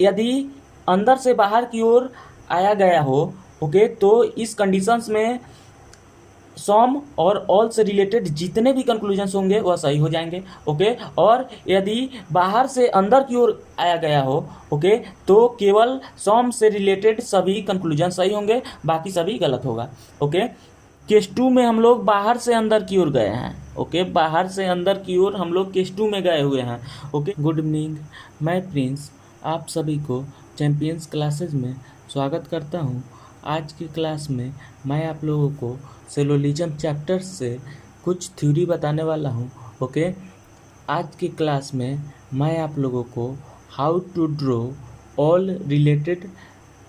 यदि अंदर से बाहर की ओर आया गया हो, ओके, तो इस कंडीशंस में सम और ऑल से रिलेटेड जितने भी कंक्लूजन्स होंगे वह सही हो जाएंगे, ओके। और यदि बाहर से अंदर की ओर आया गया हो, ओके, तो केवल सम से रिलेटेड सभी कंक्लूजन सही होंगे, बाकी सभी गलत होगा, ओके। केस 2 में हम लोग बाहर से अंदर की ओर गए हैं, ओके, बाहर से अंदर की ओर हम लोग केस 2 में गए हुए हैं, ओके। गुड इवनिंग, मैं प्रिंस आप सभी को चैंपियंस क्लासेज में स्वागत करता हूँ। आज की क्लास में मैं आप लोगों को सेलोलिज्म चैप्टर से कुछ थ्योरी बताने वाला हूँ, ओके। आज की क्लास में मैं आप लोगों को how to draw all related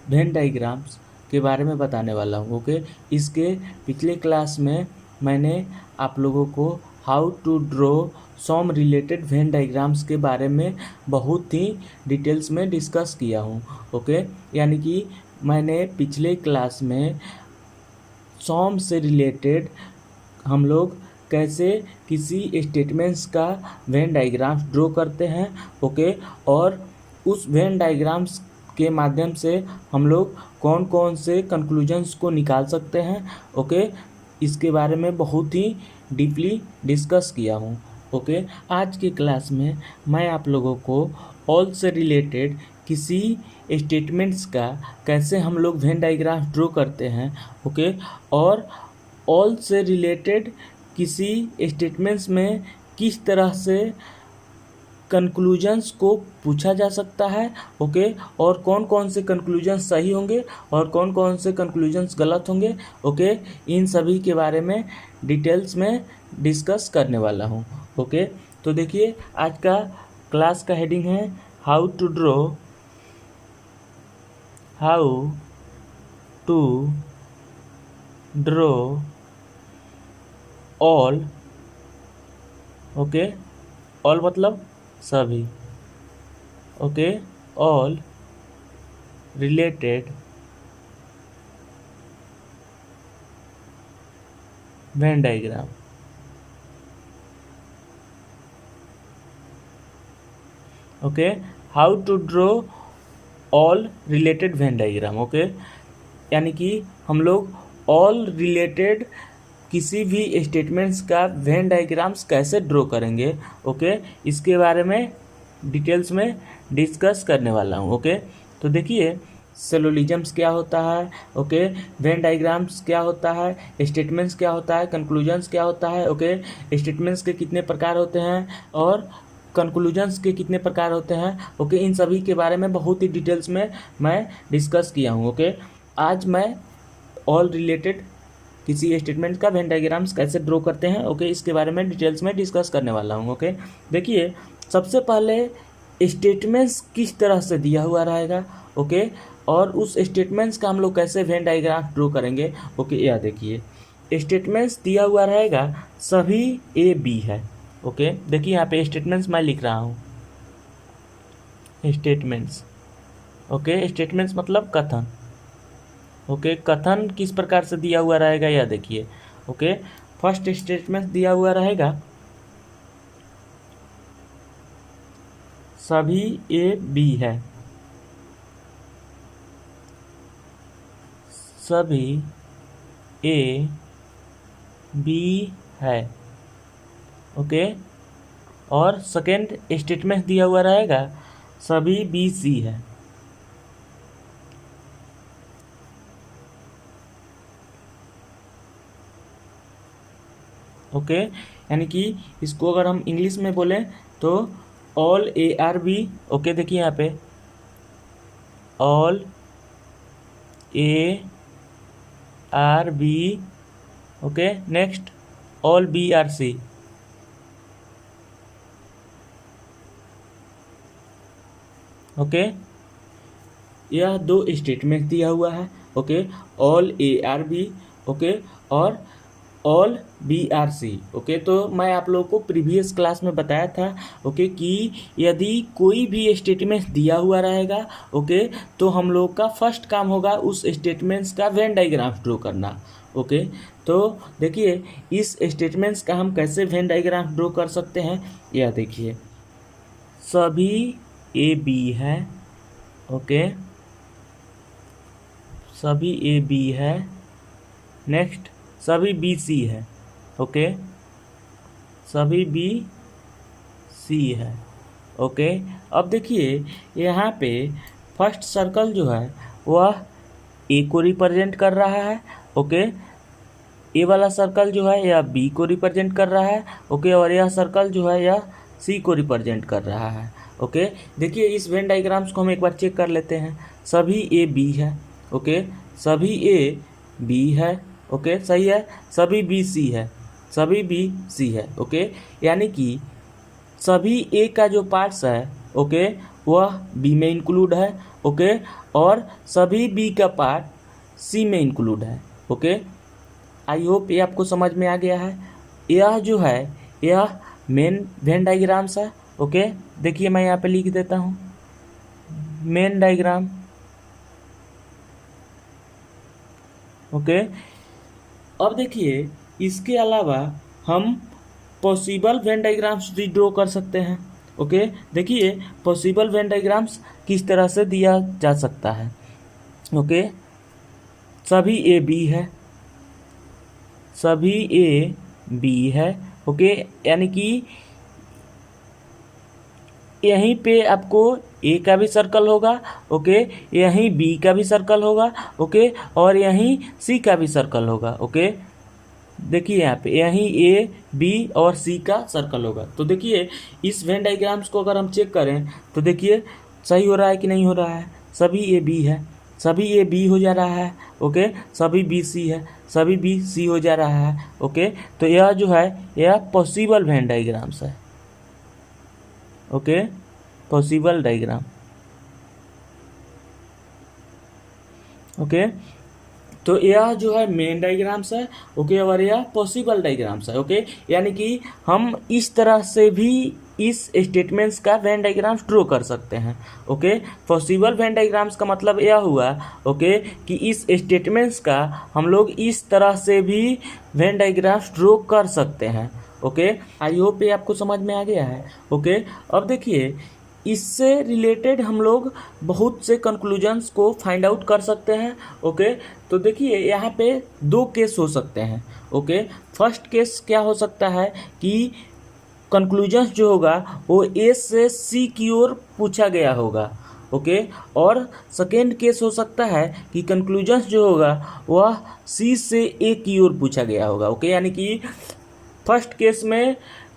Venn diagrams के बारे में बताने वाला हूँ, ओके। इसके पिछले क्लास में मैंने आप लोगों को how to draw some related Venn diagrams के बारे में बहुत ही डिटेल्स में डिस्कस किया हूँ, ओके। यानी कि मैंने पिछले क्लास में सम से रिलेटेड हम लोग कैसे किसी स्टेटमेंट्स का वेन डायग्राम्स ड्रॉ करते हैं, ओके, और उस वेन डायग्राम्स के माध्यम से हम लोग कौन कौन से कंक्लूजन्स को निकाल सकते हैं, ओके, इसके बारे में बहुत ही डीपली डिस्कस किया हूँ, ओके। आज की क्लास में मैं आप लोगों को ऑल से रिलेटेड किसी स्टेटमेंट्स का कैसे हम लोग वेन डायग्राम्स ड्रॉ करते हैं, ओके, और ऑल से रिलेटेड किसी स्टेटमेंट्स में किस तरह से कंक्लूजन्स को पूछा जा सकता है, ओके, और कौन कौन से कंक्लूजन्स सही होंगे और कौन कौन से कंक्लूजन्स गलत होंगे, ओके, इन सभी के बारे में डिटेल्स में डिस्कस करने वाला हूँ, ओके। तो देखिए आज का क्लास का हेडिंग है how to draw all, okay, all मतलब सभी, okay, all related Venn diagram, okay. How to draw all related Venn diagram, okay, यानी कि हम लोग ऑल रिलेटेड किसी भी स्टेटमेंट्स का वेन डायग्राम्स कैसे ड्रॉ करेंगे, ओके, इसके बारे में डिटेल्स में डिस्कस करने वाला हूँ, ओके। तो देखिए सेलोलिज्म्स क्या होता है, ओके, वेन डायग्राम्स क्या होता है, स्टेटमेंट्स क्या होता है, कंक्लूजन्स क्या होता है, ओके, स्टेटमेंट्स के कितने प्रकार होते हैं और कंक्लूजन्स के कितने प्रकार होते हैं, ओके, इन सभी के बारे में बहुत ही डिटेल्स में मैं डिस्कस किया हूँ, ओके। आज मैं ऑल रिलेटेड किसी स्टेटमेंट का वेन डायग्राम्स कैसे ड्रॉ करते हैं, ओके, इसके बारे में डिटेल्स में डिस्कस करने वाला हूँ, ओके। देखिए सबसे पहले स्टेटमेंट्स किस तरह से दिया हुआ रहेगा, ओके, और उस स्टेटमेंट्स का हम लोग कैसे वेन डायग्राम ड्रॉ करेंगे, ओके। यह देखिए स्टेटमेंट्स दिया हुआ रहेगा सभी ए बी है, ओके। देखिए यहाँ पे स्टेटमेंट्स मैं लिख रहा हूँ, स्टेटमेंट्स, ओके, स्टेटमेंट्स मतलब कथन, ओके। कथन किस प्रकार से दिया हुआ रहेगा यह देखिए, ओके। फर्स्ट स्टेटमेंट दिया हुआ रहेगा सभी ए बी है, सभी ए बी है, ओके। और सेकेंड स्टेटमेंट दिया हुआ रहेगा सभी बी सी है, ओके। यानी कि इसको अगर हम इंग्लिश में बोलें तो all A are B, okay. देखिए यहाँ पे all A are B, okay. Next all B are C, okay. यह दो स्टेटमेंट दिया हुआ है, okay, all A are B, okay, और all B are C, okay. तो मैं आप लोगों को प्रीवियस क्लास में बताया था, ओके, कि यदि कोई भी स्टेटमेंट दिया हुआ रहेगा, ओके, तो हम लोग का फर्स्ट काम होगा उस स्टेटमेंट्स का वेन डायग्राम ड्रॉ करना, ओके। तो देखिए इस स्टेटमेंट्स का हम कैसे वेन डायग्राम ड्रॉ कर सकते हैं, यह देखिए सभी ए बी है, ओके, सभी ए बी है। नेक्स्ट सभी बी सी है। ओके, सभी बी सी है। ओके, अब देखिए यहाँ पे फर्स्ट सर्कल जो है वह ए को रिप्रेजेंट कर रहा है। ओके, ए वाला सर्कल जो है यह बी को रिप्रेजेंट कर रहा है। ओके, और यह सर्कल जो है यह सी को रिप्रेजेंट कर रहा है। ओके, देखिए इस वेन डायग्राम्स को हम एक बार चेक कर लेते हैं। सभी ए बी है। ओके, सभी ए बी है। ओके, सही है। सभी बी सी है। सभी बी सी है। ओके, यानी कि सभी ए का जो पार्ट्स है ओके वह बी में इंक्लूड है। ओके, और सभी बी का पार्ट सी में इंक्लूड है। ओके, आई होप ये आपको समझ में आ गया है। यह जो है यह मेन वेन डायग्राम्स है। ओके, देखिए मैं यहाँ पे लिख देता हूँ मेन डायग्राम। ओके, अब देखिए इसके अलावा हम पॉसिबल वेन डायग्राम्स भी ड्रॉ कर सकते हैं। ओके, देखिए पॉसिबल वेन डायग्राम्स किस तरह से दिया जा सकता है। ओके, सभी ए बी है। सभी ए बी है। ओके, यानी कि यहीं पे आपको ए का भी सर्कल होगा। ओके, यहीं बी का भी सर्कल होगा। ओके, और यहीं सी का भी सर्कल होगा। ओके, देखिए यहाँ पे यहीं ए बी और सी का सर्कल होगा। तो देखिए इस वेन डायग्राम्स को अगर हम चेक करें तो देखिए सही हो रहा है कि नहीं हो रहा है। सभी ए बी है। सभी ए बी हो जा रहा है। ओके, सभी बी सी है। सभी बी सी हो जा रहा है। ओके, तो यह जो है यह पॉसिबल वेन डायग्राम्स है। Okay, possible diagram. ओके, तो यह जो है मेन डायग्राम्स है। ओके, और यह पॉसिबल डायग्राम्स है। ओके, यानी कि हम इस तरह से भी इस स्टेटमेंट्स का वेन डायग्राम्स ड्रॉ कर सकते हैं। ओके, पॉसिबल वेन डायग्राम्स का मतलब यह हुआ ओके कि इस स्टेटमेंट्स का हम लोग इस तरह से भी वेन डायग्राम्स ड्रॉ कर सकते हैं। ओके, आई होप ये आपको समझ में आ गया है। ओके, अब देखिए इससे रिलेटेड हम लोग बहुत से कंक्लूजन्स को फाइंड आउट कर सकते हैं। ओके, तो देखिए यहाँ पे दो केस हो सकते हैं। ओके, फर्स्ट केस क्या हो सकता है कि कंक्लूजन्स जो होगा वो ए से सी की ओर पूछा गया होगा। ओके, और सेकेंड केस हो सकता है कि कंक्लूजन्स जो होगा वह सी से ए की ओर पूछा गया होगा। ओके, यानी कि फर्स्ट केस में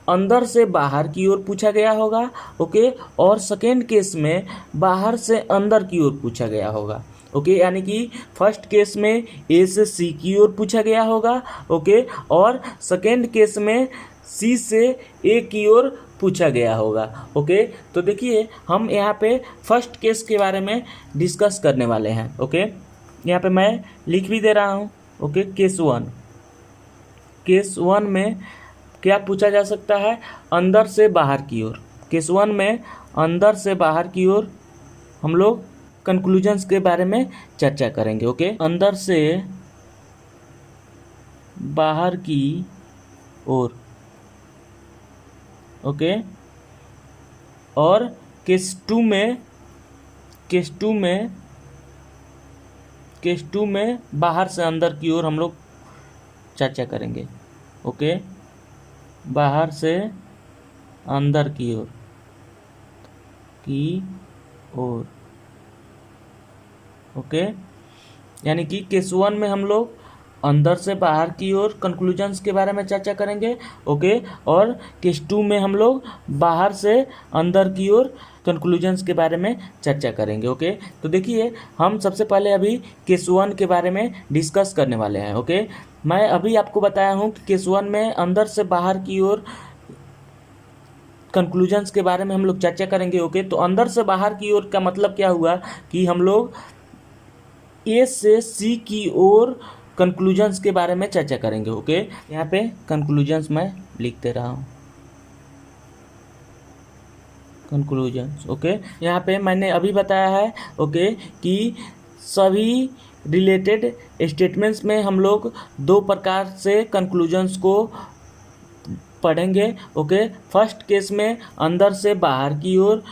अंदर से बाहर की ओर पूछा गया होगा। ओके, और सेकेंड केस में बाहर से अंदर की ओर पूछा गया होगा। ओके, यानी कि फर्स्ट केस में ए से सी की ओर पूछा गया होगा। ओके, और सेकेंड केस में सी से ए की ओर पूछा गया होगा। ओके, तो देखिए हम यहाँ पे फर्स्ट केस के बारे में डिस्कस करने वाले हैं। ओके, यहाँ पे मैं लिख भी दे रहा हूँ। Okay, case one. Case one में क्या पूछा जा सकता है? अंदर से बाहर की ओर। केस वन में अंदर से बाहर की ओर हम लोग कंक्लूजन्स के बारे में चर्चा करेंगे। ओके, अंदर से बाहर की ओर। ओके, और केस टू में बाहर से अंदर की ओर हम लोग चर्चा करेंगे। ओके, बाहर से अंदर की ओर। ओके, यानी कि केस वन में हम लोग अंदर से बाहर की ओर कंक्लूजन्स के बारे में चर्चा करेंगे। ओके, और केस टू में हम लोग बाहर से अंदर की ओर कंक्लूजन्स के बारे में चर्चा करेंगे। ओके, तो देखिए हम सबसे पहले अभी केस वन के बारे में डिस्कस करने वाले हैं। ओके, मैं अभी आपको बताया हूँ कि केस वन में अंदर से बाहर की ओर कंक्लूजन्स के बारे में हम लोग चर्चा करेंगे। ओके, तो अंदर से बाहर की ओर का मतलब क्या हुआ कि हम लोग ए से सी की ओर कंक्लूजन्स के बारे में चर्चा करेंगे। ओके, यहाँ पे कंक्लूजन्स मैं लिख दे रहा हूँ। कंक्लूजन्स। ओके, यहाँ पे मैंने अभी बताया है ओके कि सभी रिलेटेड स्टेटमेंट्स में हम लोग दो प्रकार से कंक्लूजन्स को पढ़ेंगे। ओके, फर्स्ट केस में अंदर से बाहर की ओर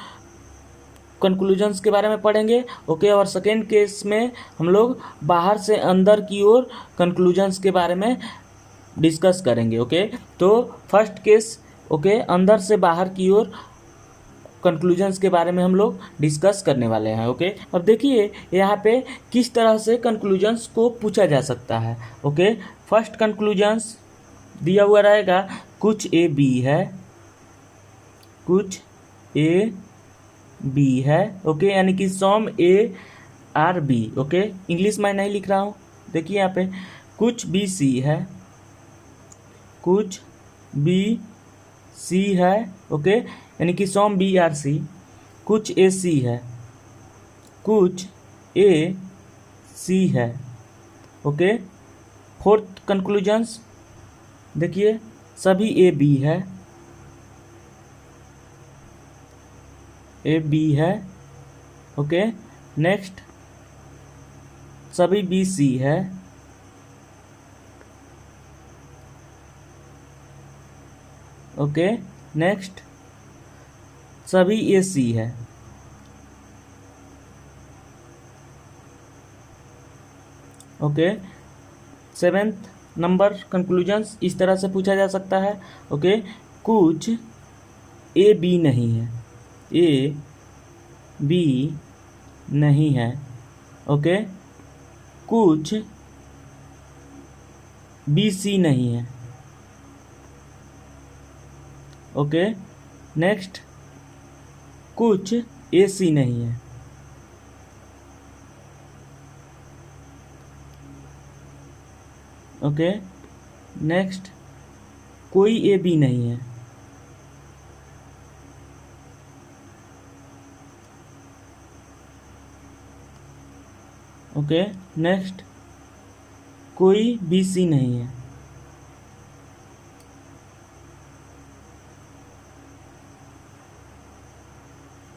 कंक्लूजन्स के बारे में पढ़ेंगे, ओके। और सेकेंड केस में हम लोग बाहर से अंदर की ओर कंक्लूजन्स के बारे में डिस्कस करेंगे, ओके। तो फर्स्ट केस, ओके, अंदर से बाहर की ओर कंक्लूजन्स के बारे में हम लोग डिस्कस करने वाले हैं, ओके। अब देखिए यहाँ पे किस तरह से कंक्लूजन्स को पूछा जा सकता है, ओके। फर्स्ट कंक्लूजन्स दिया हुआ रहेगा, कुछ ए बी है, कुछ ए बी है, ओके, यानी कि some A are B, okay. English में नहीं लिख रहा हूँ, देखिए यहाँ पे कुछ बी सी है, कुछ बी सी है, ओके, यानी कि सम बी आर सी। कुछ ए सी है, कुछ ए सी है, ओके। फोर्थ कंक्लूजन्स देखिए, सभी ए बी है, ए बी है, ओके। नेक्स्ट, सभी बी सी है, ओके। नेक्स्ट, सभी ए सी है, ओके। सेवेंथ नंबर कंक्लूजन्स इस तरह से पूछा जा सकता है, ओके। कुछ ए बी नहीं है, ए बी नहीं है, ओके। कुछ बी सी नहीं है, ओके। नेक्स्ट, कुछ ए सी नहीं है, ओके। नेक्स्ट, कोई ए बी नहीं है, ओके। नेक्स्ट, कोई बी सी नहीं है,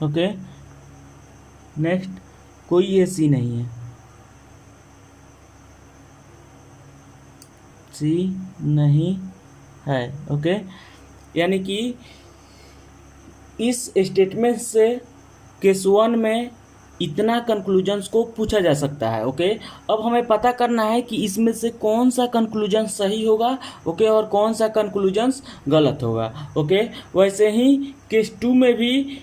ओके। नेक्स्ट, कोई ए सी नहीं है, सी नहीं है, ओके। यानी कि इस स्टेटमेंट से केस 1 में इतना कंक्लूजन्स को पूछा जा सकता है, ओके। अब हमें पता करना है कि इसमें से कौन सा कंक्लूजन सही होगा, ओके, और कौन सा कंक्लूजन्स गलत होगा, ओके। वैसे ही केस 2 में भी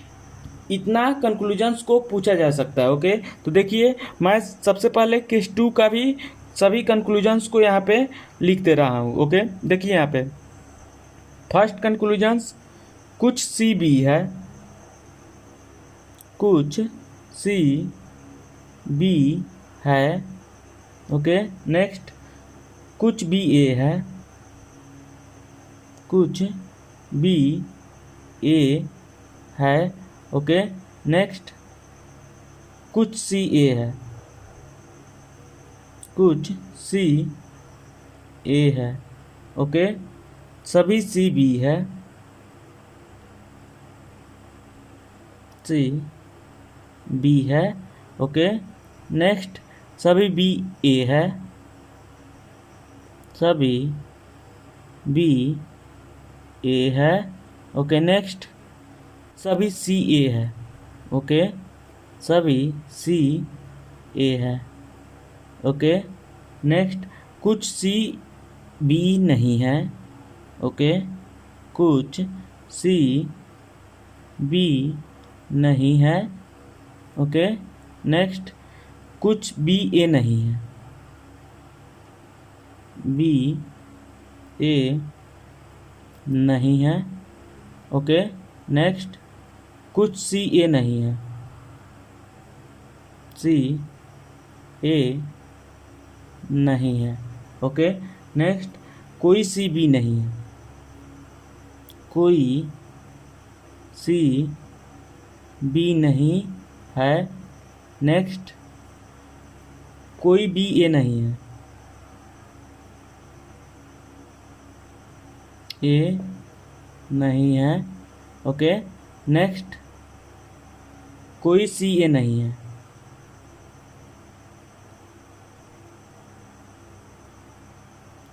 इतना कंक्लूजन्स को पूछा जा सकता है, ओके। तो देखिए, मैं सबसे पहले केस 2 का भी सभी कंक्लूजन्स को यहाँ पे लिख दे रहा हूँ, ओके। देखिए यहाँ पे फर्स्ट कंक्लूजन्स, कुछ सी बी है, कुछ सी बी है, ओके। नेक्स्ट, कुछ बी ए है, कुछ बी ए है, ओके। नेक्स्ट, कुछ सी ए है, कुछ सी ए है, ओके। सभी सी बी है, सी बी है, ओके। नेक्स्ट, सभी बी ए है, सभी बी ए है, ओके। नेक्स्ट, सभी सी ए है, ओके, सभी सी ए है, ओके। नेक्स्ट, कुछ सी बी नहीं है, ओके, कुछ सी बी नहीं है, ओके। नेक्स्ट, कुछ बी ए नहीं है, बी ए नहीं है, ओके। नेक्स्ट, कुछ सी ए नहीं है, सी ए नहीं है, ओके। नेक्स्ट, कोई सी बी नहीं है, कोई सी बी नहीं है। नेक्स्ट, कोई बी ए नहीं है, ए नहीं है, ओके। नेक्स्ट, कोई सी ए नहीं है,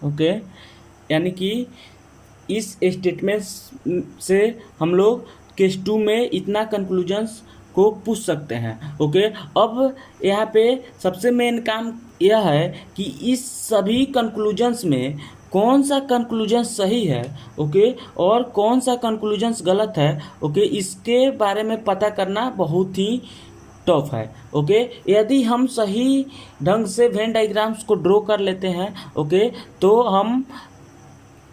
ओके। यानी कि इस स्टेटमेंट से हम लोग केस 2 में इतना कंक्लूजन्स को पूछ सकते हैं। ओके, अब यहाँ पे सबसे मेन काम यह है कि इस सभी कंक्लूजन्स में कौन सा कंक्लूजन सही है, ओके, और कौन सा कंक्लूजन्स गलत है, ओके, इसके बारे में पता करना बहुत ही टफ है। ओके, यदि हम सही ढंग से वेन डायग्राम्स को ड्रॉ कर लेते हैं, ओके, तो हम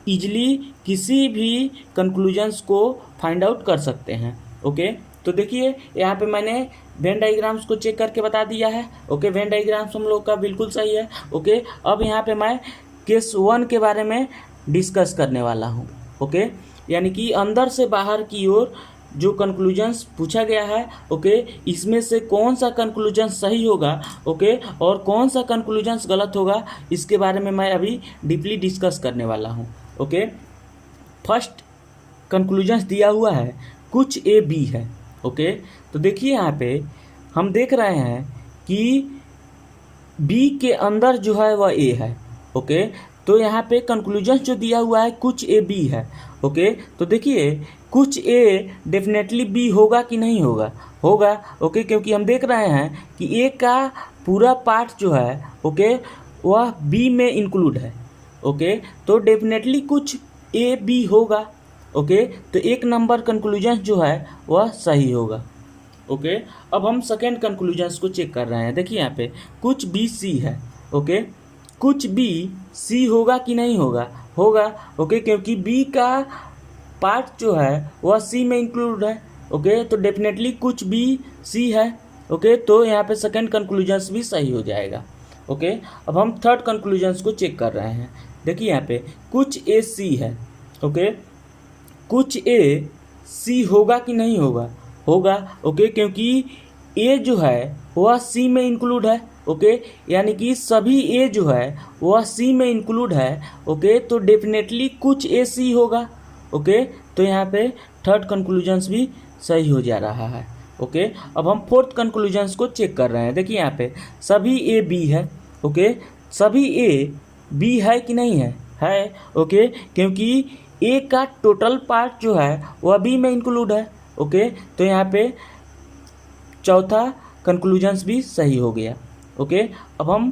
इजली किसी भी कंक्लूजन्स को फाइंड आउट कर सकते हैं। ओके, तो देखिए यहाँ पे मैंने वेन डायग्राम्स को चेक करके बता दिया है। ओके, वेन डायग्राम्स हम लोग का बिल्कुल सही है। ओके, अब यहाँ पे मैं केस 1 के बारे में डिस्कस करने वाला हूँ। ओके, यानी कि अंदर से बाहर की ओर जो कंक्लूजन्स पूछा गया है, ओके, इसमें से कौन सा कंक्लूजन सही होगा, ओके, और कौन सा कंक्लूजन्स गलत होगा, इसके बारे में मैं अभी डीपली डिस्कस करने वाला हूँ। ओके, फर्स्ट कंक्लूजन्स दिया हुआ है कुछ ए बी है। ओके, तो देखिए यहाँ पे हम देख रहे हैं कि बी के अंदर जो है वह ए है। ओके, तो यहाँ पे कंक्लूजन जो दिया हुआ है कुछ ए बी है। ओके, तो देखिए कुछ ए डेफिनेटली बी होगा कि नहीं होगा, होगा। ओके, क्योंकि हम देख रहे हैं कि ए का पूरा पार्ट जो है, ओके, वह बी में इंक्लूड है। ओके, तो डेफिनेटली कुछ ए बी होगा। ओके, तो 1 नंबर कंक्लूजन जो है वह सही होगा। ओके, अब हम सेकेंड कंक्लूजन्स को चेक कर रहे हैं। देखिए यहाँ पे कुछ बी सी है। ओके, कुछ बी सी होगा कि नहीं होगा, होगा। ओके, क्योंकि बी का पार्ट जो है वह सी में इंक्लूड है। ओके, तो डेफिनेटली कुछ बी सी है। ओके, तो यहाँ पे सेकेंड कंक्लूजन्स भी सही हो जाएगा। ओके, अब हम थर्ड कंक्लूजन्स को चेक कर रहे हैं। देखिए यहाँ पे कुछ ए सी है। ओके, कुछ ए सी होगा कि नहीं होगा, होगा। ओके, क्योंकि ए जो है वह सी में इंक्लूड है। ओके, यानी कि सभी ए जो है वह सी में इंक्लूड है। ओके, तो डेफिनेटली कुछ ए सी होगा। ओके, तो यहाँ पे थर्ड कंक्लूजन्स भी सही हो जा रहा है। ओके, अब हम फोर्थ कंक्लूजन्स को चेक कर रहे हैं। देखिए यहाँ पे सभी ए बी है। ओके, सभी ए बी है कि नहीं है, है। ओके, क्योंकि ए का टोटल पार्ट जो है वह बी में इंक्लूड है। ओके, तो यहाँ पे चौथा कंक्लूजन्स भी सही हो गया। ओके, अब हम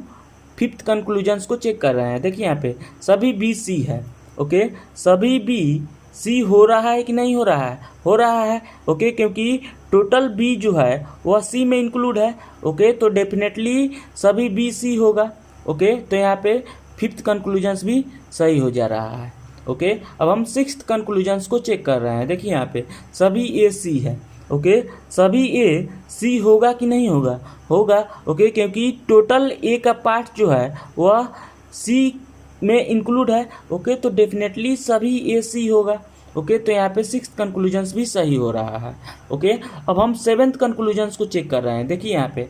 फिफ्थ कंक्लूजन्स को चेक कर रहे हैं। देखिए यहाँ पे सभी बी सी है। ओके, सभी बी सी हो रहा है कि नहीं हो रहा है, हो रहा है। ओके, क्योंकि टोटल बी जो है वह सी में इंक्लूड है। ओके, तो डेफिनेटली सभी बी सी होगा। ओके, तो यहाँ पे फिफ्थ कंक्लूजन्स भी सही हो जा रहा है। ओके, अब हम सिक्स्थ कंक्लूजन्स को चेक कर रहे हैं। देखिए यहाँ पे सभी ए सी है। ओके, सभी ए सी होगा कि नहीं होगा, होगा। ओके, क्योंकि टोटल ए का पार्ट जो है वह सी में इंक्लूड है। ओके, तो डेफिनेटली सभी ए सी होगा। ओके, तो यहाँ पे सिक्स्थ कंक्लूजन्स भी सही हो रहा है। ओके, अब हम सेवेंथ कंक्लूजन्स को चेक कर रहे हैं। देखिए यहाँ पे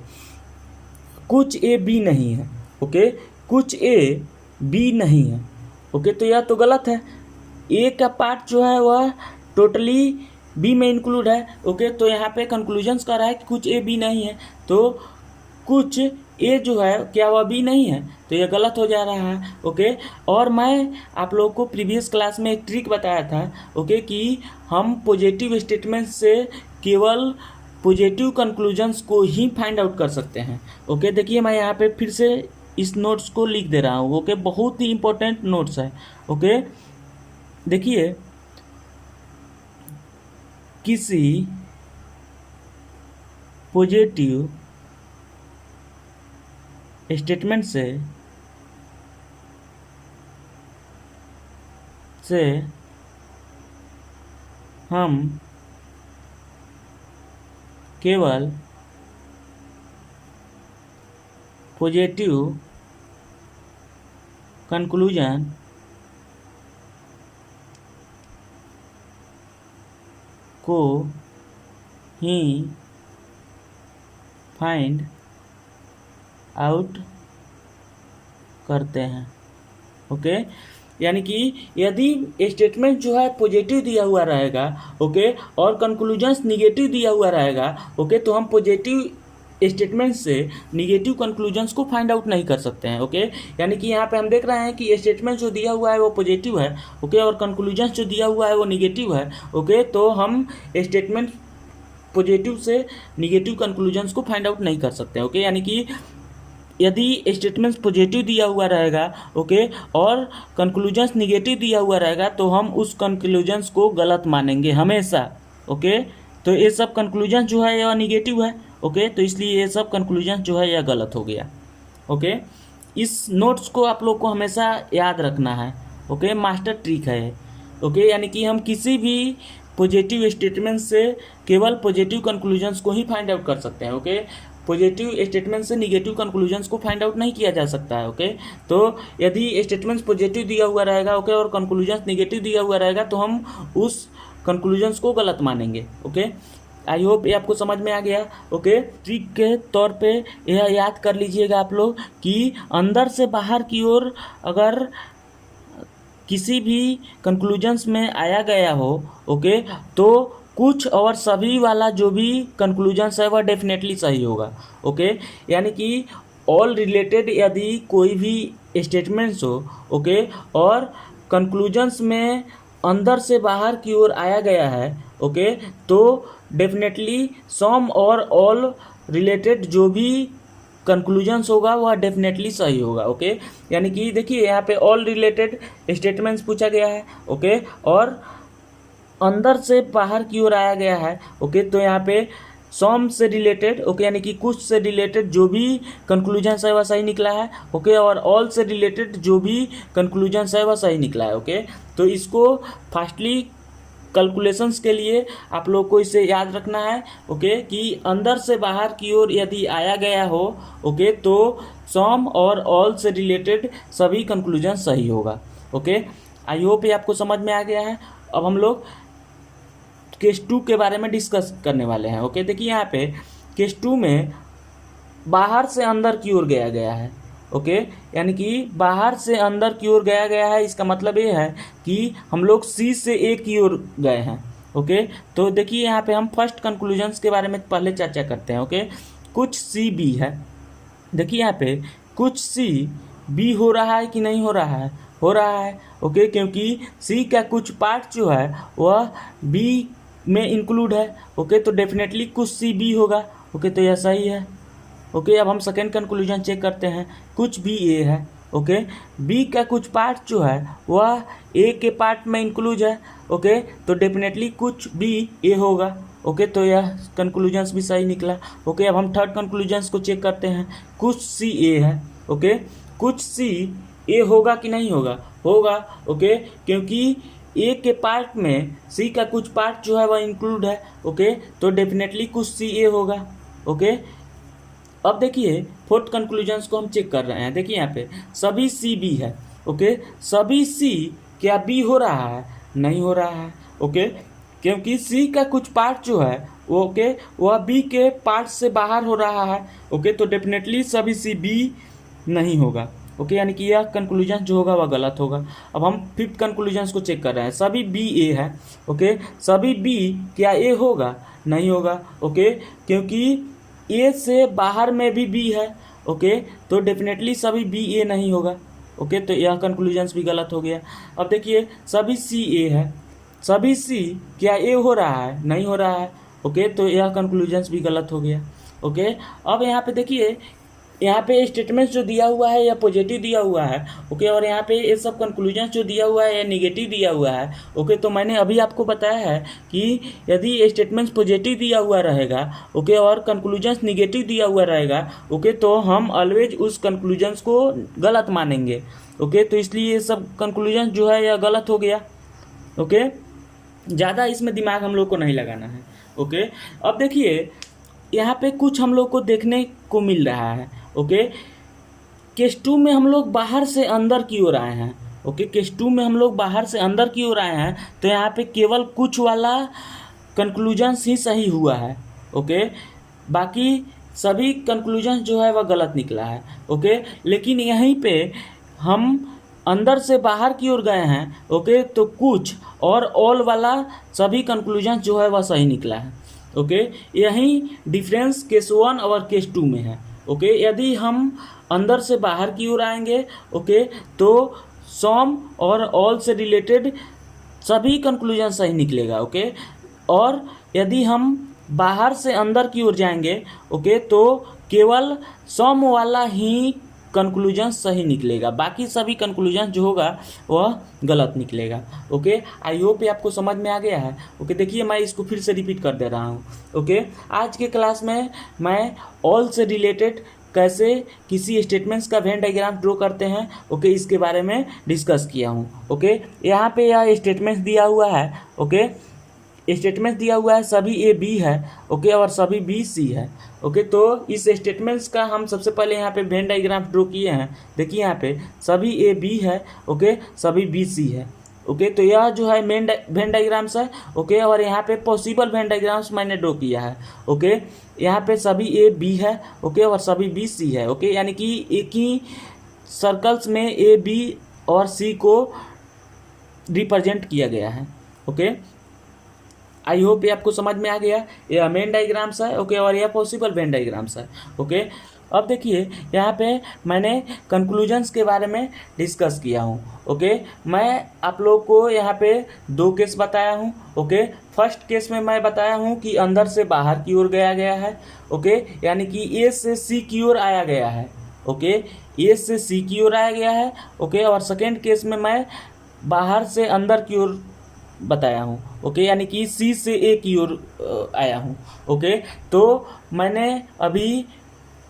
कुछ ए बी नहीं है। ओके, कुछ ए बी नहीं है। ओके, तो यह तो गलत है। ए का पार्ट जो है वह टोटली बी में इंक्लूड है। ओके, तो यहाँ पे कंक्लूजन्स कर रहा है कि कुछ ए बी नहीं है, तो कुछ ए जो है क्या वह बी नहीं है, तो यह गलत हो जा रहा है। ओके, और मैं आप लोगों को प्रीवियस क्लास में एक ट्रिक बताया था। ओके, कि हम पॉजिटिव स्टेटमेंट से केवल पॉजिटिव कंक्लूजन्स को ही फाइंड आउट कर सकते हैं। ओके, देखिए मैं यहाँ पे फिर से इस नोट्स को लिख दे रहा हूँ। ओके, बहुत ही इंपॉर्टेंट नोट्स है। ओके, देखिए किसी पॉजिटिव स्टेटमेंट से हम केवल पॉजिटिव कंक्लूजन को ही फाइंड आउट करते हैं। ओके, यानी कि यदि स्टेटमेंट जो है पॉजिटिव दिया हुआ रहेगा, ओके, और कंक्लूजन्स निगेटिव दिया हुआ रहेगा, ओके, तो हम पॉजिटिव स्टेटमेंट से निगेटिव कंक्लूजन्स को फाइंड आउट नहीं कर सकते हैं। ओके, यानी कि यहाँ पे हम देख रहे हैं कि स्टेटमेंट जो दिया हुआ है वो पॉजिटिव है। ओके, और कंक्लूजन्स जो दिया हुआ है वो निगेटिव है। ओके, तो हम स्टेटमेंट पॉजिटिव से निगेटिव कंक्लूजन्स को फाइंड आउट नहीं कर सकते हैं। ओके, यानी कि यदि स्टेटमेंट्स पॉजिटिव दिया हुआ रहेगा, ओके, और कंक्लूजन्स निगेटिव दिया हुआ रहेगा तो हम उस कंक्लूजन्स को गलत मानेंगे हमेशा। ओके, तो ये सब कंक्लूजन जो है यह निगेटिव है। ओके, तो इसलिए ये सब कंक्लूजन जो है यह गलत हो गया। ओके, इस नोट्स को आप लोग को हमेशा याद रखना है। ओके, मास्टर ट्रिक है। ओके, यानी कि हम किसी भी पॉजिटिव स्टेटमेंट से केवल पॉजिटिव कंक्लूजन्स को ही फाइंड आउट कर सकते हैं। ओके, पॉजिटिव स्टेटमेंट से निगेटिव कंक्लूजन्स को फाइंड आउट नहीं किया जा सकता है। ओके, तो यदि स्टेटमेंट्स पॉजिटिव दिया हुआ रहेगा, ओके, और कंक्लूजन्स निगेटिव दिया हुआ रहेगा तो हम उस कंक्लूजन्स को गलत मानेंगे। ओके, आई होप ये आपको समझ में आ गया। ओके, ट्रिक के तौर पे यह याद कर लीजिएगा आप लोग कि अंदर से बाहर की ओर अगर किसी भी कंक्लूजन्स में आया गया हो, ओके, तो कुछ और सभी वाला जो भी कंक्लूजन्स है वह डेफिनेटली सही होगा। ओके, यानी कि ऑल रिलेटेड यदि कोई भी स्टेटमेंट्स हो, ओके, और कंक्लूजन्स में अंदर से बाहर की ओर आया गया है, ओके, तो डेफिनेटली सम और ऑल रिलेटेड जो भी कंक्लूजन्स होगा वह डेफिनेटली सही होगा। ओके, यानी कि देखिए यहाँ पे ऑल रिलेटेड स्टेटमेंट्स पूछा गया है, ओके, और अंदर से बाहर की ओर आया गया है। ओके, तो यहाँ पे सम से रिलेटेड, ओके, यानी कि कुछ से रिलेटेड जो भी कंक्लूजन्स है वह सही निकला है। ओके, और ऑल से रिलेटेड जो भी कंक्लूजन्स है वह सही निकला है। ओके, तो इसको फास्टली कैलकुलेशंस के लिए आप लोग को इसे याद रखना है। ओके, कि अंदर से बाहर की ओर यदि आया गया हो, ओके, तो सम और ऑल से रिलेटेड सभी कंक्लूजन सही होगा। ओके, आई होप ये आपको समझ में आ गया है। अब हम लोग केस 2 के बारे में डिस्कस करने वाले हैं। ओके, देखिए यहाँ पे केस 2 में बाहर से अंदर की ओर गया है। ओके, यानी कि बाहर से अंदर की ओर गया है, इसका मतलब ये है कि हम लोग सी से ए की ओर गए हैं। ओके, तो देखिए यहाँ पे हम फर्स्ट कंक्लूजन्स के बारे में पहले चर्चा करते हैं। ओके, कुछ सी बी है। देखिए यहाँ पे कुछ सी बी हो रहा है कि नहीं हो रहा है? हो रहा है। ओके, क्योंकि सी का कुछ पार्ट जो है वह बी में इंक्लूड है। ओके, तो डेफिनेटली कुछ सी बी होगा। ओके, तो यह सही है। ओके, अब हम सेकेंड कंक्लूजन चेक करते हैं। कुछ बी ए है। ओके, बी का कुछ पार्ट जो है वह ए के पार्ट में इंक्लूड है। ओके, तो डेफिनेटली कुछ बी ए होगा। ओके, तो यह कंक्लूजन्स भी सही निकला। ओके, अब हम थर्ड कंक्लूजन्स को चेक करते हैं। कुछ सी ए है। ओके, कुछ सी ए होगा कि नहीं होगा? होगा। ओके, क्योंकि ए के पार्ट में सी का कुछ पार्ट जो है वह इंक्लूड है। ओके, तो डेफिनेटली कुछ सी ए होगा। ओके, अब देखिए फोर्थ कंक्लूजन्स को हम चेक कर रहे हैं। देखिए यहाँ पे सभी सी बी है। ओके, सभी सी क्या बी हो रहा है? नहीं हो रहा है। ओके, क्योंकि सी का कुछ पार्ट जो है ओके वह बी के पार्ट से बाहर हो रहा है। ओके, तो डेफिनेटली सभी सी बी नहीं होगा। ओके, यानी कि यह कंक्लूजन जो होगा वह गलत होगा। अब हम फिफ्थ कंक्लूजन्स को चेक कर रहे हैं। सभी बी ए है। ओके, सभी बी क्या ए होगा? नहीं होगा। ओके, क्योंकि ए से बाहर में भी बी है। ओके, तो डेफिनेटली सभी बी ए नहीं होगा। ओके, तो यह कंक्लूजन्स भी गलत हो गया। अब देखिए सभी सी ए है। सभी सी क्या ए हो रहा है? नहीं हो रहा है। ओके, तो यह कंक्लूजन्स भी गलत हो गया। ओके, अब यहाँ पे देखिए यहाँ पे स्टेटमेंट जो दिया हुआ है या पॉजिटिव दिया हुआ है। ओके, और यहाँ पे ये सब कंक्लूजन जो दिया हुआ है या निगेटिव दिया हुआ है। ओके, तो मैंने अभी आपको बताया है कि यदि स्टेटमेंट्स पॉजिटिव दिया हुआ रहेगा, ओके, और कंक्लूजन्स निगेटिव दिया हुआ रहेगा, ओके, तो हम ऑलवेज उस कंक्लूजन्स को गलत मानेंगे। ओके, तो इसलिए ये सब कंक्लूजन जो है यह गलत हो गया। ओके, ज़्यादा इसमें दिमाग हम लोग को नहीं लगाना है। ओके, अब देखिए यहाँ पे कुछ हम लोग को देखने को मिल रहा है। ओके, केस 2 में हम लोग बाहर से अंदर की ओर आए हैं। ओके, केस 2 में हम लोग बाहर से अंदर की ओर आए हैं, तो यहाँ पे केवल कुछ वाला कंक्लूजन्स ही सही हुआ है। ओके, बाकी सभी कंक्लूजन जो है वह गलत निकला है। ओके, लेकिन यहीं पे हम अंदर से बाहर की ओर गए हैं। ओके, तो कुछ और ऑल वाला सभी कंक्लूजन जो है वह सही निकला है। ओके, यही डिफरेंस केस 1 और केस 2 में है। ओके, यदि हम अंदर से बाहर की ओर आएंगे, ओके, तो सम और ऑल से रिलेटेड सभी कंक्लूजन सही निकलेगा। ओके, और यदि हम बाहर से अंदर की ओर जाएंगे, ओके, तो केवल सम वाला ही कंक्लूजन सही निकलेगा, बाकी सभी कंक्लूजन जो होगा वह गलत निकलेगा। ओके, आई होप ये आपको समझ में आ गया है। ओके, देखिए मैं इसको फिर से रिपीट कर दे रहा हूँ। ओके, आज के क्लास में मैं ऑल से रिलेटेड कैसे किसी स्टेटमेंट्स का वेन डायग्राम ड्रॉ करते हैं, ओके, इसके बारे में डिस्कस किया हूँ। ओके, यहाँ पे यह स्टेटमेंट्स दिया हुआ है। ओके, स्टेटमेंट्स दिया हुआ है, सभी ए बी है, ओके, और सभी बी सी है। ओके, तो इस स्टेटमेंट्स का हम सबसे पहले यहाँ पे वेन डायग्राम ड्रॉ किए हैं। देखिए यहाँ पे सभी ए बी है, ओके, सभी बी सी है। ओके, तो यह जो है मेन वेन डायग्राम्स है। ओके, और यहाँ पे पॉसिबल वेन डायग्राम्स मैंने ड्रॉ किया है। ओके, यहाँ पे सभी ए बी है, ओके, और सभी बी सी है। ओके, यानी कि एक ही सर्कल्स में ए बी और सी को रिप्रेजेंट किया गया है। ओके, आई होप ये आपको समझ में आ गया। ये मेन डायग्राम्स है, ओके, और यह पॉसिबल वेन डायग्राम्स है। ओके, अब देखिए यहाँ पे मैंने कंक्लूजन्स के बारे में डिस्कस किया हूँ। ओके, मैं आप लोग को यहाँ पे 2 केस बताया हूँ। ओके, फर्स्ट केस में मैं बताया हूँ कि अंदर से बाहर की ओर गया है। ओके, यानी कि ए से सी की ओर आया गया है। ओके, ए से सी की ओर आया गया है। ओके, और सेकेंड केस में मैं बाहर से अंदर की ओर बताया हूँ। ओके, यानी कि सी से ए की ओर आया हूँ। ओके, तो मैंने अभी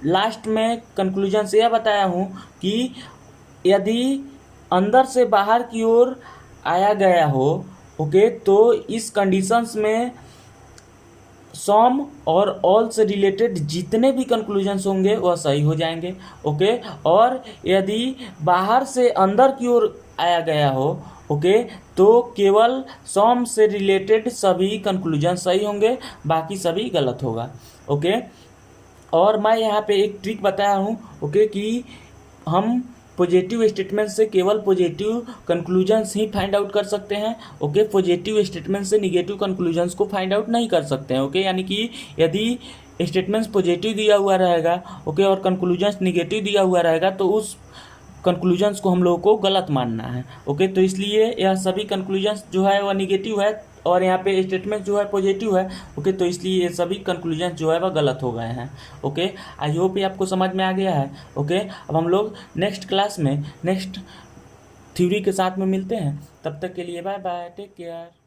लास्ट में कंक्लूजन से यह बताया हूँ कि यदि अंदर से बाहर की ओर आया गया हो, ओके, तो इस कंडीशंस में सम और ऑल से रिलेटेड जितने भी कंक्लूजन्स होंगे वह सही हो जाएंगे। ओके, और यदि बाहर से अंदर की ओर आया गया हो, ओके, तो केवल सम से रिलेटेड सभी कंक्लूजन सही होंगे, बाकी सभी गलत होगा। ओके, और मैं यहाँ पे एक ट्रिक बताया हूँ, ओके, कि हम पॉजिटिव स्टेटमेंट से केवल पॉजिटिव कंक्लूजन्स ही फाइंड आउट कर सकते हैं। ओके, पॉजिटिव स्टेटमेंट से निगेटिव कंक्लूजन्स को फाइंड आउट नहीं कर सकते हैं। ओके, यानी कि यदि स्टेटमेंट्स पॉजिटिव दिया हुआ रहेगा, ओके, और कंक्लूजन्स निगेटिव दिया हुआ रहेगा, तो उस कंक्लूजन्स को हम लोगों को गलत मानना है। ओके, तो इसलिए यह सभी कंक्लूजन्स जो है वह निगेटिव है और यहाँ पे स्टेटमेंट जो है पॉजिटिव है। ओके, तो इसलिए ये सभी कंक्लूजन्स जो है वह गलत हो गए हैं। ओके, आई होप ये आपको समझ में आ गया है। ओके, अब हम लोग नेक्स्ट क्लास में नेक्स्ट थ्योरी के साथ में मिलते हैं। तब तक के लिए बाय बाय, टेक केयर।